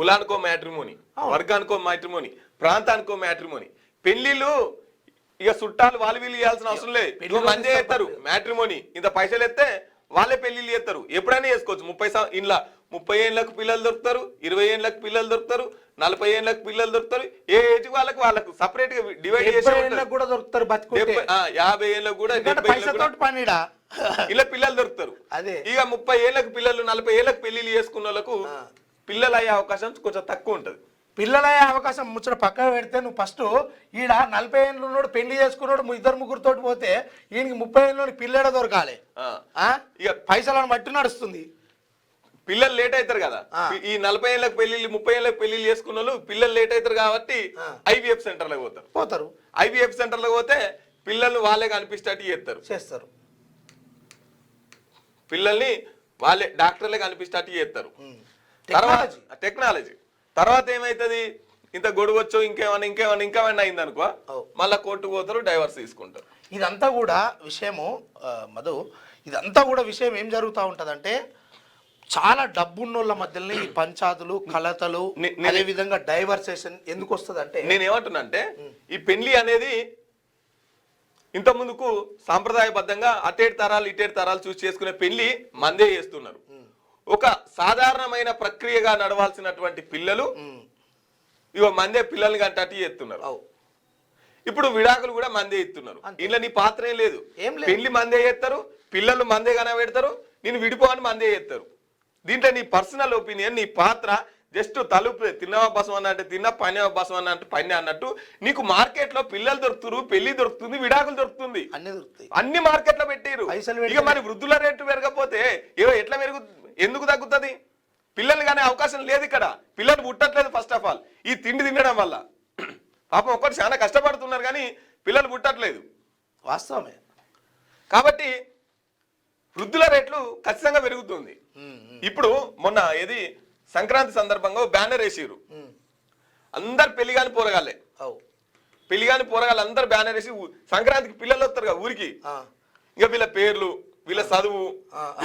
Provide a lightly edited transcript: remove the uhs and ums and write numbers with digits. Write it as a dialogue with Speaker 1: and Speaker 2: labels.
Speaker 1: కులానికో matrimony, వర్గానికో matrimony, ప్రాంతానికో matrimony. పెళ్లిళ్ళు ఇక చుట్టాలు వాళ్ళు వీళ్ళు ఇవ్వాల్సిన అవసరం లేదు. ఇక మంది చేస్తారు మ్యాట్రిమోని, ఇంత పైసలు ఎత్తే వాళ్ళే పెళ్లిళ్ళు చేస్తారు. ఎప్పుడైనా చేసుకోవచ్చు. 30 ఏళ్ళకు పిల్లలు దొరుకుతారు, 20 ఏళ్ళకు పిల్లలు దొరుకుతారు, 40 ఏళ్ళకు పిల్లలు దొరుకుతారు. ఏ ఏజ్ వాళ్ళకు సపరేట్ గా డివైడ్ చేసి
Speaker 2: కూడా దొరుకుతారు.
Speaker 1: 50 ఏళ్ళకు కూడా ఇలా పిల్లలు దొరుకుతారు.
Speaker 2: అదే
Speaker 1: ఇక 30 ఏళ్ళకు పిల్లలు, 40 ఏళ్ళకు పెళ్లిళ్ళు చేసుకున్న వాళ్ళకు పిల్లలు అయ్యే అవకాశం కొంచెం తక్కువ ఉంటది.
Speaker 2: పిల్లలయ్యే అవకాశం ముచ్చట పక్కన పెడితే, నువ్వు ఫస్ట్ ఈడ 40 ఏళ్ళు ఉన్నాడు పెళ్లి చేసుకున్నాడు 2-3 పోతే ఈయనకి 30 ఏళ్ళు పిల్లడ దొరకాలి. ఇక పైసలను బట్టి నడుస్తుంది.
Speaker 1: పిల్లలు లేట్ అవుతారు కదా. ఈ 40 ఏళ్ళకి పెళ్లిళ్ళు, 30 ఏళ్ళకి పెళ్లిళ్ళు చేసుకున్న వాళ్ళు పిల్లలు లేట్ అవుతారు కాబట్టి IVF సెంటర్లకు పోతారు. IVF సెంటర్లకు పోతే పిల్లల్ని వాళ్ళే కనిపిస్తట్టు చేస్తారు. పిల్లల్ని వాళ్ళే డాక్టర్లే కనిపిస్తట్టు చేస్తారు. తర్వాత టెక్నాలజీ తర్వాత ఏమైతుంది, ఇంత గొడవచ్చు ఇంకేమన్నా అయింది అనుకో, మళ్ళా కోర్టుకు పోతారు, డైవర్స్ తీసుకుంటారు.
Speaker 2: ఇదంతా కూడా విషయము మధు, ఇదంతా కూడా విషయం ఏం జరుగుతూ ఉంటదంటే, చాలా డబ్బున్నోళ్ళ మధ్యలో ఈ పంచాదులు, కలతలు, అదే విధంగా డైవర్సేషన్ ఎందుకు వస్తుంది అంటే,
Speaker 1: నేనేమంటున్నా అంటే ఈ పెళ్లి అనేది ఇంత ముందుకు సాంప్రదాయబద్ధంగా అటేడు తరాలు చూసి చేసుకునే పెళ్లి మందే చేస్తున్నారు. ఒక సాధారణమైన ప్రక్రియగా నడవాల్సినటువంటి పిల్లలు ఇగో మందే పిల్లల్ని కంటట్టు చేస్తున్నారు. ఇప్పుడు విడాకులు కూడా మందే ఇస్తున్నారు. ఇంట్లో నీ పాత్ర ఏం లేదు. పెళ్లి మందే చేస్తారు, పిల్లలు మందే కనబెడతారు, నేను విడిపోవని మందే చేస్తారు. దీంట్లో నీ పర్సనల్ ఒపీనియన్, నీ పాత్ర జస్ట్ తలుపు తిన్నవా బసం అన్నట్టు తిన్నా, పన్నెవ బసం అన్నట్టు పన్నె అన్నట్టు. నీకు మార్కెట్ లో పిల్లలు దొరుకుతారు, పెళ్లి దొరుకుతుంది, విడాకులు దొరుకుతుంది, అన్ని మార్కెట్ లో పెట్టారు. ఇక మరి వృద్ధుల రేటు పెరగకపోతే ఎట్లా ఎందుకు తగ్గుతుంది? పిల్లలు కానీ అవకాశం లేదు ఇక్కడ. పిల్లలు పుట్టట్లేదు ఫస్ట్ ఆఫ్ ఆల్ ఈ తిండి తినడం వల్ల. పాపం ఒక్కటి చాలా కష్టపడుతున్నారు కానీ పిల్లలు పుట్టట్లేదు,
Speaker 2: వాస్తవమే.
Speaker 1: కాబట్టి వృద్ధుల రేట్లు ఖచ్చితంగా పెరుగుతుంది. ఇప్పుడు మొన్న సంక్రాంతి సందర్భంగా బ్యానర్ వేసిరు, అందరు పెళ్లి కాని పోరగాలే, అందరు బ్యానర్ వేసి సంక్రాంతికి పిల్లలు వస్తారు కదా ఊరికి, ఇక వీళ్ళ పేర్లు, వీళ్ళ చదువు,